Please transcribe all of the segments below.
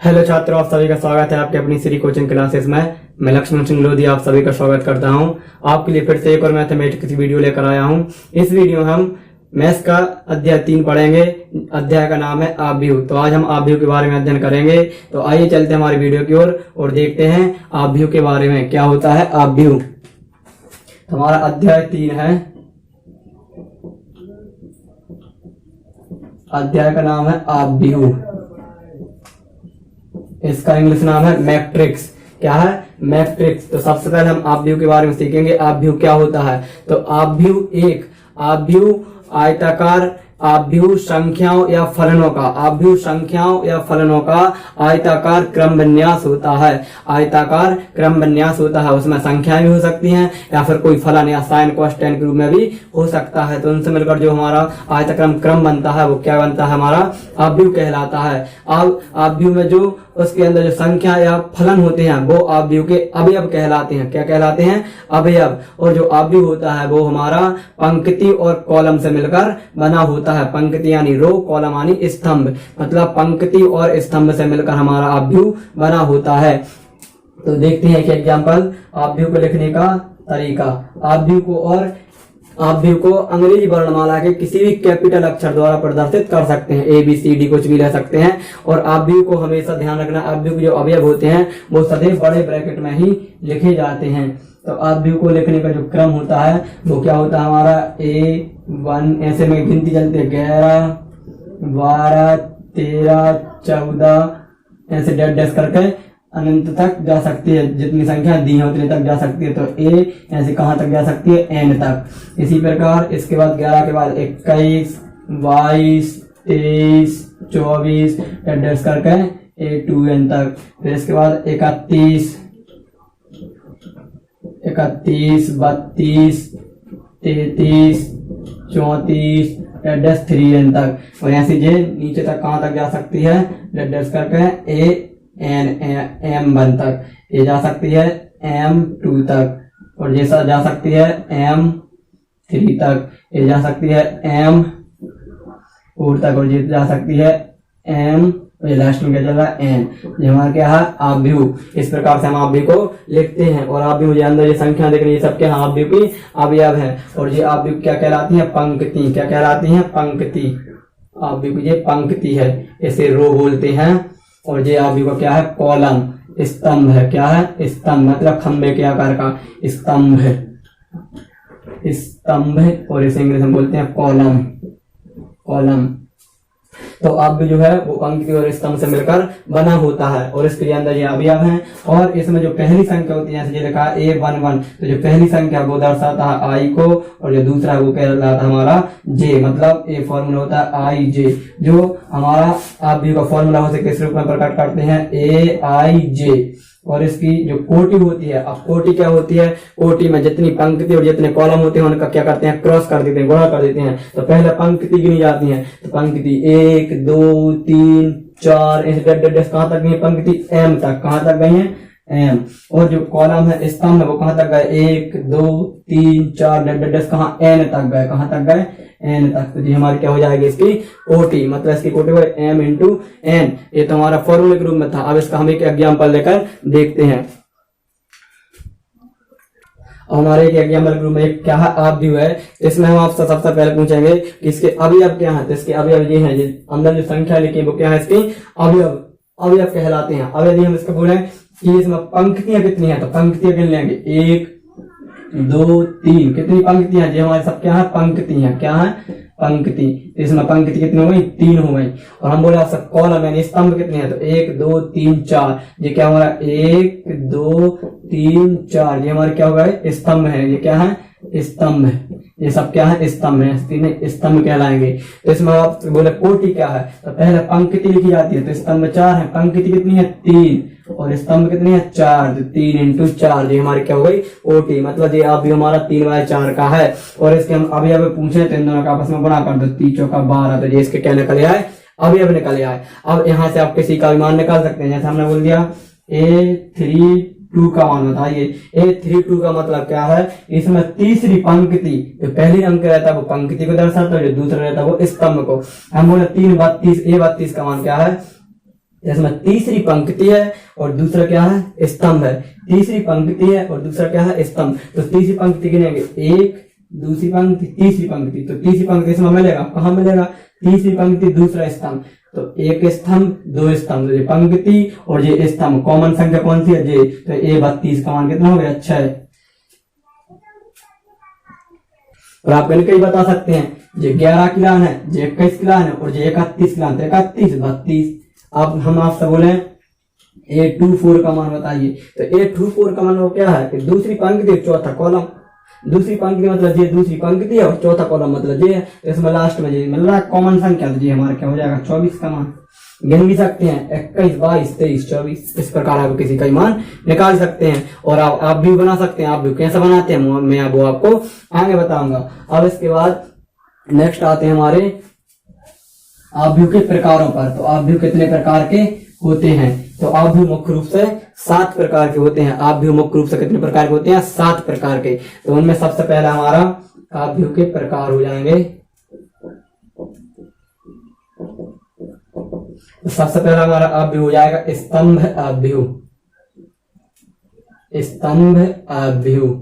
Hello छात्रों, आप सभी का स्वागत है आपके अपनी श्री कोचिंग क्लासेस में। मैं लक्ष्मण सिंह लोधी आप सभी का स्वागत करता हूं। आपके लिए फिर से एक और मैथमेटिक्स की वीडियो लेकर आया हूं। इस वीडियो में हम मैथ्स का अध्याय 3 पढ़ेंगे। अध्याय का नाम है आव्यूह। तो आज हम आव्यूह के बारे में अध्ययन करेंगे। तो आइए चलते हैं हमारी वीडियो की ओर और देखते हैं आव्यूह के बारे में क्या होता है आव्यूह। हमारा अध्याय 3 है। अध्याय का नाम है आव्यूह। इसका इंग्लिश नाम है मैट्रिक्स। क्या है? मैट्रिक्स। तो सबसे पहले हम आव्यूह के बारे में सीखेंगे। आव्यूह क्या होता है? तो आव्यूह आयताकार आव्यूह संख्याओं या फलनों का आयताकार क्रम विन्यास होता है। आयताकार क्रम विन्यास होता है। उसमें संख्याएं भी हो सकती हैं या फिर कोई फलन या साइन कोसाइन के रूप में भी हो सकता है। तो उनसे मिलकर जो हमारा आयताक्रम क्रम बनता है वो क्या बनता है? हमारा आव्यूह कहलाता है। आव्यूह में जो उसके अंदर जो संख्या या फलन होते हैं वो आव्यूह के अवयव कहलाते हैं। क्या कहलाते हैं? अवयव। और जो आव्यूह होता है वो हमारा पंक्ति और कॉलम से मिलकर बना होता है। पंक्ति यानी रो, कॉलम यानी स्तंभ। मतलब पंक्ति और स्तंभ से मिलकर हमारा आव्यूह बना होता है। तो देखते हैं एक एग्जाम्पल आव्यूह को लिखने का तरीका। आव्यूह को अंग्रेजी वर्णमाला के किसी भी कैपिटल अक्षर द्वारा प्रदर्शित कर सकते हैं। ABCD कुछ भी ले सकते हैं। और आव्यूह को हमेशा ध्यान रखना, आव्यूह के जो अवयव होते हैं वो सदैव बड़े ब्रैकेट में ही लिखे जाते हैं। तो आव्यूह को लिखने का जो क्रम होता है वो क्या होता है? हमारा A1 ऐसे में गिनती चलती है 11 12 13 14 ऐसे डैश डैश करके अनंत तक जा सकती है। जितनी संख्या दी है उतने तक जा सकती है। तो A ऐसे कहां तक जा सकती है? N तक। इसी प्रकार इसके बाद 11 के बाद 21 22 23 24 डैश करके A2N तक। फिर इसके बाद 31 32 33 34 डैश 3N तक। और ऐसे जे नीचे तक कहां तक जा सकती है? डैश करके M1 तक। ये जा सकती है M2 तक। और जैसा जा सकती है M3 तक। ये जा सकती है M4 तक। और ये जा सकती है ये लास्ट में क्या चल रहा है? N। ये हमारा क्या है? आव्यूह। इस प्रकार से हम आव्यूह को लिखते हैं। और आव्यूह के अंदर ये संख्या देख रही है सब क्या आव्यूह की अवयव है। और ये आव्यूह क्या कहलाती है? पंक्ति। क्या कहलाती है? पंक्ति। आव्यूह की ये पंक्ति है, इसे रो बोलते हैं। और ये आव्यूह का क्या है? कॉलम। स्तंभ है। क्या है? स्तंभ मतलब खंबे के आकार का स्तंभ है। स्तंभ। और इसे इंग्लिश में बोलते हैं कॉलम। तो आव्यूह जो है वो पंक्ति और स्तंभ से मिलकर बना होता है। और इसके अंदर ये अवयव हैं। और इसमें जो पहली संख्या होती है जैसे लिखा है A11, तो जो पहली संख्या वो दर्शाता है I को। और जो दूसरा वो कहलाता है हमारा J। मतलब ये फॉर्मूला होता है IJ। जो हमारा आव्यूह का फॉर्मूला हो सके किस रूप में प्रकट करते हैं? AIJ। और इसकी जो कोटि होती है, अब कोटि क्या होती है? कोटि में जितनी पंक्ति और जितने कॉलम होते हैं उनका क्या करते हैं? क्रॉस कर देते हैं, गुणा कर देते हैं। तो पहले पंक्ति गिनी जाती है। तो पंक्ति 1 2 3 4 ऐसे डैश कहां तक गई? पंक्ति M तक। कहां तक गई है? M। और जो कॉलम है स्तंभ है वो कहां तक गए? 1 2 3 4 डैश कहां? N तक गए। कहां तक गए? N तक। तो ये हमारी क्या हो जाएगी? इसकी कोटि। मतलब इसकी कोटि M × N। ये तो हमारा फॉर्मूले के रूप में था। अब इसका हम एक एग्जाम्पल लेकर देखते हैं। हमारे एक एग्जाम्पल ग्रुप में एक क्या है? आव्यूह है। इसमें हम आपसे सबसे पहले पूछेंगे कि इसके अवयव क्या है। तो इसके अवयव ये हैं, अंदर जो संख्या लिखी है वो क्या है? इसकी अवयव कहलाते हैं। अब यदि हम इसको बोले कि इसमें पंक्तियां कितनी है तो पंक्तियां गिन लेंगे 1 2 3। कितनी पंक्तियां? जो हमारे सब क्या है? पंक्तियां। क्या है? पंक्ति। तो इसमें पंक्ति कितनी हो गई? 3 हो गई। और हम बोले आपसे कॉलम यानी स्तंभ कितने हैं? तो 1 2 3 4। ये क्या हमारा? 1 2 3 4। ये हमारे क्या हो गए? स्तंभ है। ये क्या है? स्तंभ है। ये सब क्या है? स्तंभ है। तीन स्तंभ कहलाएंगे। तो इसमें आप बोले कोटि क्या है? तो पहले पंक्ति लिखी जाती है। तो स्तंभ 4 है। पंक्ति कितनी है? 3। और स्तंभ कितनी है? 4। तो 3 × 4 ये हमारी क्या हो गई? कोटि। मतलब ये आव्यूह हमारा 3/4 का है। और इसके हम अवयव पूछे तो इन दोनों का आपस में गुणा कर दो। 3 × 4 = 12। तो ये इसके क्या निकल आए? अवयव निकल आए। अब यहाँ से आप किसी का भी मान निकाल सकते हैं। जैसे हमने बोल दिया A32 का मान बताइए। A32 का मतलब क्या है? इसमें तीसरी पंक्ति जो पहली अंक रहता है वो पंक्ति को दर्शाता है, जो दूसरा रहता है वो स्तंभ को। हम बोले 3 32 A32 का मान क्या है? जिसमें तीसरी पंक्ति है और दूसरा क्या है, स्तंभ है। तीसरी पंक्ति है और दूसरा क्या है, स्तंभ। तो तीसरी पंक्ति गिनेंगे, एक, दूसरी पंक्ति, तीसरी पंक्ति। तो तीसरी पंक्ति इसमें मिलेगा, कहाँ मिलेगा, तीसरी पंक्ति दूसरा स्तंभ। तो एक स्तंभ, दो स्तंभ, ये पंक्ति और ये स्तंभ। कॉमन संख्या कौन सी है, जे। तो ये 32 का मान कितना हो गया, 6। और आप कहीं बता सकते हैं, ये 11 की लाइन है, ये 21 की लाइन है और ये 31 की लाइन है। 31, 32। अब हम आपसे बोले A24 का मान बताइए। तो A24 का मान वो क्या है कि दूसरी पंक्ति चौथा कॉलम। दूसरी पंक्ति मतलब ये दूसरी पंक्ति है और चौथा कॉलम मतलब ये है। तो इसमें लास्ट में ये मिल रहा है कॉमन संख्या, तो ये हमारा क्या हो जाएगा, 24 का मान। गिन भी सकते हैं 21, 22, 23, 24। इस प्रकार आप किसी का मान निकाल सकते हैं। और आप भी बना सकते हैं। आप भी कैसे बनाते हैं मैं वो आपको आगे बताऊंगा। अब इसके बाद नेक्स्ट आते हैं हमारे आव्यूह के प्रकारों पर। तो आव्यूह कितने प्रकार के होते हैं, तो आव्यूह मुख्य रूप से 7 प्रकार के होते हैं। आव्यूह मुख्य रूप से कितने प्रकार के होते हैं, 7 प्रकार के। तो उनमें सबसे पहला हमारा आव्यूह के प्रकार हो जाएंगे। तो सबसे पहला हमारा आव्यूह हो जाएगा स्तंभ आव्यूह। स्तंभ आव्यूह,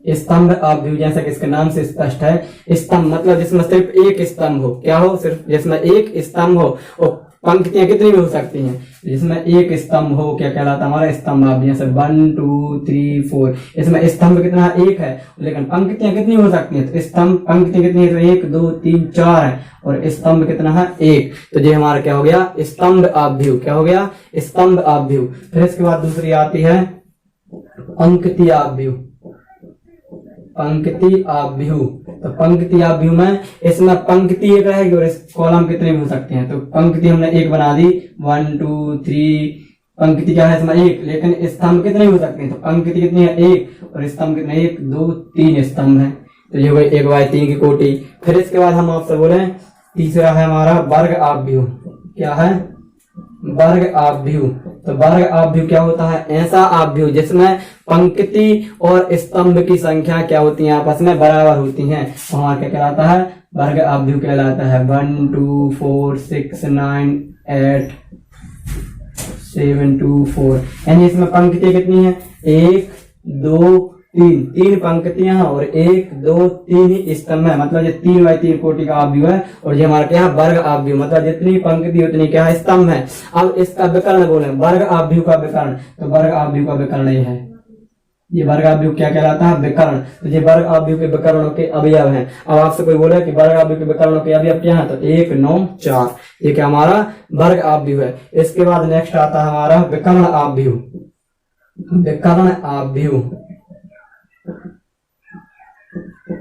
स्तंभ आव्यूह जैसा कि इसके नाम से स्पष्ट है। स्तंभ मतलब जिसमें सिर्फ एक स्तंभ हो, क्या हो, सिर्फ जिसमें एक स्तंभ हो। और पंक्तियां कितनी भी हो सकती हैं, जिसमें एक स्तंभ हो क्या कहलाता है, हमारा स्तंभ आव्यूह। जैसे 1 2 3 4, इसमें स्तंभ कितना है, एक है, लेकिन पंक्तियां कितनी हो सकती हैं, तो स्तंभ पंक्ति कितनी है, तो 1 2 3 4 है और स्तंभ कितना है, एक। तो ये हमारा क्या हो गया, स्तंभ आव्यूह। क्या हो गया, स्तंभ आव्यूह। फिर इसके बाद दूसरी आती है पंक्ति आव्यूह। पंक्ति आव्यूह, तो पंक्ति आव्यूह में इसमें पंक्ति एक रहेगी और इस कॉलम कितने भी हो सकते हैं। तो पंक्ति हमने एक बना दी, 1 2 3, पंक्ति क्या है इसमें एक, लेकिन स्तंभ कितने हो सकते हैं, तो पंक्ति कितनी है, एक, और स्तंभ कितने, 1 2 3 स्तंभ है। तो ये 1/3 की कोटि। फिर इसके बाद हम आपसे बोले तीसरा है हमारा वर्ग आव्यूह। क्या है, वर्ग आव्यूह। तो वर्ग आव्यूह क्या होता है, ऐसा आव्यूह जिसमें पंक्ति और स्तंभ की संख्या क्या होती है, आपस में बराबर होती हैं। हमारा क्या कहलाता है, वर्ग आव्यूह कहलाता है। 1 2 4 6 9 8 7 2 4, यानी इसमें पंक्ति कितनी है, 1 2 3, 3 पंक्तियां और 1 2 3 ही स्तंभ है। मतलब ये 3/3 कोटि का आव्यूह है। और ये हमारा क्या है, वर्ग आव्यूह। मतलब जितनी पंक्ति उतनी क्या है, स्तंभ है। अब इसका विकर्ण बोले, वर्ग आव्यूह का विकर्ण। तो वर्ग आव्यूह का विकर्ण ये है, ये वर्ग आव्यूह क्या कहलाता है, विकर्ण। तो ये वर्ग आव्यूह के विकर्णों के अवयव हैं। अब आपसे कोई बोले कि वर्ग आव्यूह के विकर्णों के अवयव क्या है, तो 1 9 4, ये क्या हमारा वर्ग आव्यूह है। इसके बाद नेक्स्ट आता है हमारा विकर्ण आव्यूह। विकर्ण आव्यूह,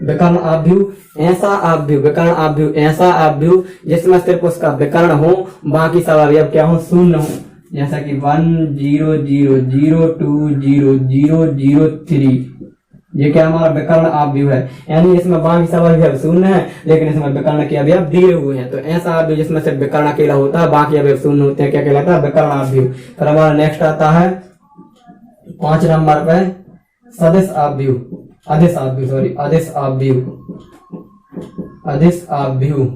विकर्ण आव्यूह ऐसा आव्यूह, विकर्ण आव्यूह ऐसा आव्यूह जिसमें सिर्फ उसका विकर्ण हो, बाकी सब अवयव क्या हो, शून्य हो। जैसा कि 1 0 0 0 2 0 0 0 3, ये क्या हमारा विकर्ण आव्यूह है। यानी इसमें बाकी सब अवयव शून्य है, लेकिन इसमें विकर्ण के अवयव दिए हुए हैं। तो ऐसा आव्यूह जिसमें सिर्फ विकर्ण अकेला होता है, बाकी अवयव शून्य होते हैं, क्या कहलाता है, विकर्ण आव्यूह। फिर हमारा नेक्स्ट आता है 5 नंबर पे सदिश आव्यूह। अदिश आव्यूह, सॉरी, अदिश आव्यूह। अदिश आव्यूह,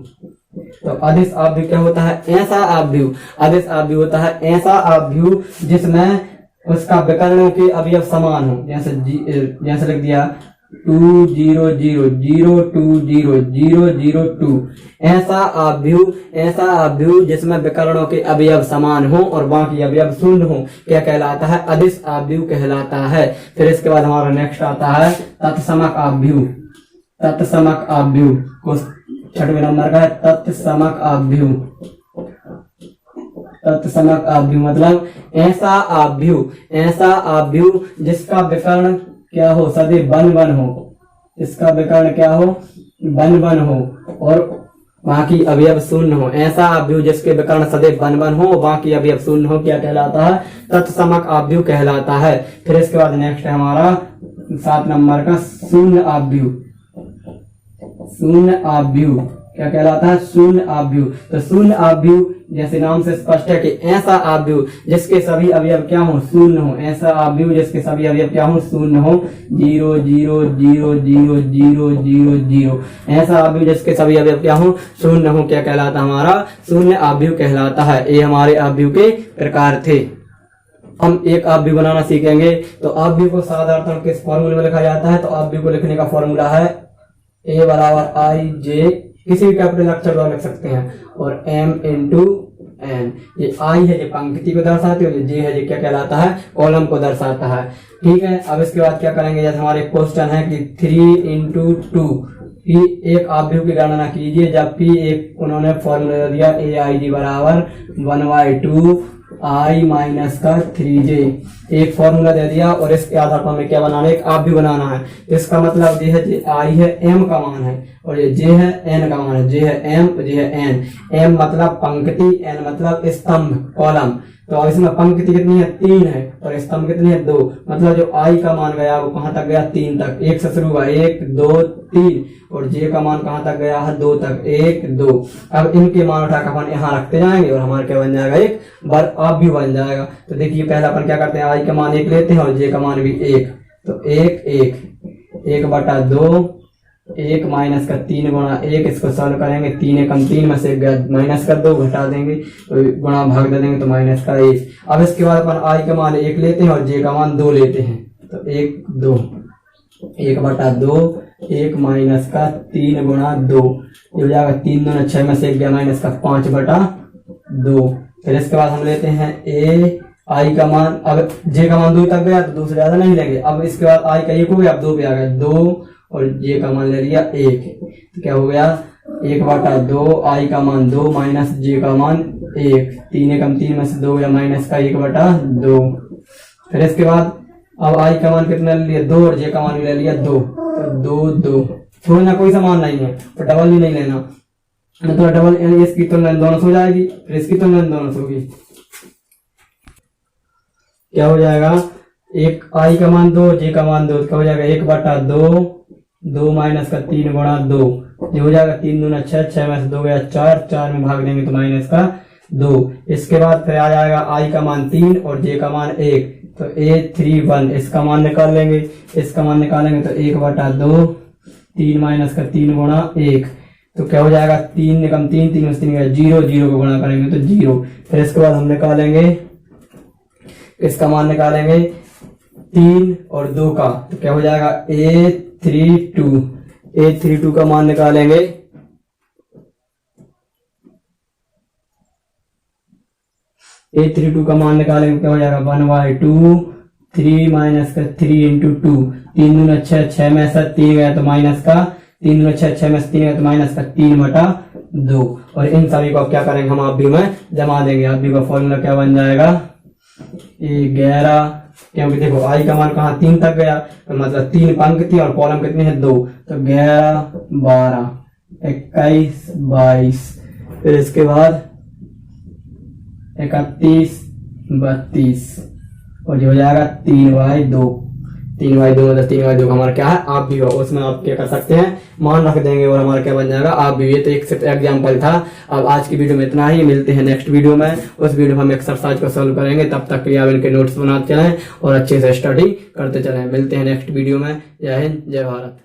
तो अदिश आव्यूह क्या होता है, ऐसा आव्यूह। अदिश आव्यूह होता है ऐसा आव्यूह जिसमें उसका विकर्णों के अवयव समान हो। जैसे लिख दिया 2 0 0 0 2 0 0 0 2, ऐसा आव्यूह जिसमें विकर्णों के अवयव समान हो और बाकी अवयव शून्य हो, क्या कहलाता है, अदिश आव्यूह कहलाता है। फिर इसके बाद हमारा नेक्स्ट आता है तत्समक आव्यूह। तत्समक आव्यूह को 6वें नंबर का है, तत्समक आव्यूह। तत्समक आव्यूह मतलब ऐसा आव्यूह जिसका विकर्ण क्या हो, सदैव बन हो। इसका विकर्ण क्या हो, बन हो और बाकी अवयव शून्य हो। ऐसा आव्यूह जिसके विकर्ण सदैव बन हो, बाकी अवयव शून्य हो, क्या कहलाता है, तत्समक आव्यूह कहलाता है। फिर इसके बाद नेक्स्ट है हमारा 7 नंबर का शून्य आव्यूह। शून्य आव्यूह, क्या कहलाता है, शून्य आव्यूह। तो शून्य आव्यूह जैसे नाम से स्पष्ट है कि ऐसा आव्यूह जिसके सभी अवयव क्या हो, शून्य हो। ऐसा आव्यूह जिसके सभी अवयव क्या हो, शून्य हो। 0 0 0 0 0 0 0। ऐसा आव्यूह जिसके सभी अवयव क्या हो, शून्य हो, क्या कहलाता है, हमारा शून्य आव्यूह कहलाता है। ये हमारे आव्यूह के प्रकार थे। हम एक आव्यूह बनाना सीखेंगे। तो आव्यूह को साधारणतः किस फॉर्मूले में लिखा जाता है, तो आव्यूह को लिखने का फॉर्मूला है a बराबर आई जे, किसी भी कैपिटल अक्षर द्वारा लिख सकते हैं, और m इंटू n। ये i है, ये पंक्ति को दर्शाती है, और ये j है, ये क्या कहलाता है, कॉलम को दर्शाता है। ठीक है, अब इसके बाद क्या करेंगे, जैसे हमारे क्वेश्चन है कि 3 इंटू 2 कि एक आव्यूह की गणना कीजिए जब p एक उन्होंने फॉर्मूला दिया a i j बराबर 1/2 i माइनस का 3j, एक फॉर्मूला दे दिया और इसके आधार पर हमें क्या बनाना है, एक आव्यूह बनाना है। तो इसका मतलब ये है जे i है, m का मान है, और ये j है, n का मान है। j है m, j है n। m मतलब पंक्ति, n मतलब स्तंभ, कॉलम। तो अब इसमें पंक्ति कितनी है, 3 है, और स्तंभ कितनी है, 2। मतलब जो i का मान गया वो कहाँ तक गया, 3 तक। 1 से शुरू हुआ, 1 2 3, और j का मान कहाँ तक गया है, 2 तक, 1 2। अब इनके मान उठाकर अपन यहाँ रखते जाएंगे और हमारा क्या बन जाएगा, एक बार आव्यूह बन जाएगा। तो देखिए पहला अपन क्या करते हैं, i का मान 1 लेते हैं और j का मान भी 1। तो 1 1 1/2, 1 माइनस का 3 गुणा 1, इसको सॉल्व करेंगे। 3 एकम 3 में से माइनस कर 2, घटा देंगे तो गुणा भाग दे देंगे तो माइनस का 1। अब इसके बाद अपन i का मान 1 लेते हैं और j का मान 2 लेते हैं। तो 1 2 1/2, 1 माइनस का 3 गुणा 2, ये हो जाएगा 3 दूना 6 में से 1 गया माइनस का 5/2। फिर इसके बाद हम लेते हैं i का मान, अब j का मान 2 तक गया तो 2 से ज्यादा नहीं लेंगे। अब इसके बाद i का 1 हो गया, अब 2 पे आ गया 2, और j का मान ले लिया 1। तो क्या हो गया, 1/2, i का मान 2 माइनस j का मान 1। 3 एकम 3 में से 2 गया माइनस का 1/2। फिर इसके बाद अब i का मान कितना ले लिया, 2, और j का मान भी ले लिया 2। तो 2 2 छोड़ना, कोई समान नहीं है, तो डबल भी नहीं लेना, तो डबल इसकी तुलना दोनों से हो जाएगी, फिर इसकी तुलना दोनों से होगी। क्या हो जाएगा, एक i का मान 2, j का मान 2, क्या हो जाएगा 1/2, 2 माइनस का 3 गुणा 2, ये हो जाएगा 3 दूना 6, 6 में से 2 गया 4, 4 में भाग देंगे तो माइनस का 2। इसके बाद फिर आ जाएगा i का मान 3 और j का मान 1। तो a31, इसका मान निकाल लेंगे, इसका मान निकालेंगे तो 1/2, 3 माइनस का 3 गुणा 1, तो क्या हो जाएगा 3 निकम 3, 3 में से 3 गया 0, 0 को गुणा करेंगे तो 0। फिर इसके बाद हम निकालेंगे, इसका मान निकालेंगे 3 और 2 का, तो क्या हो जाएगा a32 का मान निकालेंगे, a32 का मान निकालेंगे क्या हो जाएगा 1/2, 3 माइनस का 3 इंटू 2, 3 दूना 6, 6 में से 3 गया तो माइनस का 3 दूना 6, 6 में से 3 गया तो माइनस का 3/2। और इन सभी को अब क्या करेंगे, हम आव्यूह में जमा देंगे। आव्यूह का फॉर्मूला क्या बन जाएगा, 11, क्योंकि देखो i का मान कहाँ 3 तक गया, तो मतलब 3 पंक्ति और कॉलम कितने हैं 2, तो 11 12 21 22, फिर इसके बाद 31 32, और जो हो जाएगा 3/2। 3/2 मतलब 3/2 का हमारा क्या है, आव्यूह। उसमें आप क्या कर सकते हैं, मान रख देंगे और हमारा क्या बन जाएगा, आव्यूह। ये तो एक सिर्फ एग्जाम्पल था। अब आज की वीडियो में इतना ही, मिलते हैं नेक्स्ट वीडियो में। उस वीडियो में हम एक्सरसाइज को सॉल्व करेंगे, तब तक के लिए आप इनके नोट्स बनाते चलें और अच्छे से स्टडी करते चलें। मिलते हैं नेक्स्ट वीडियो में। जय हिंद, जय भारत।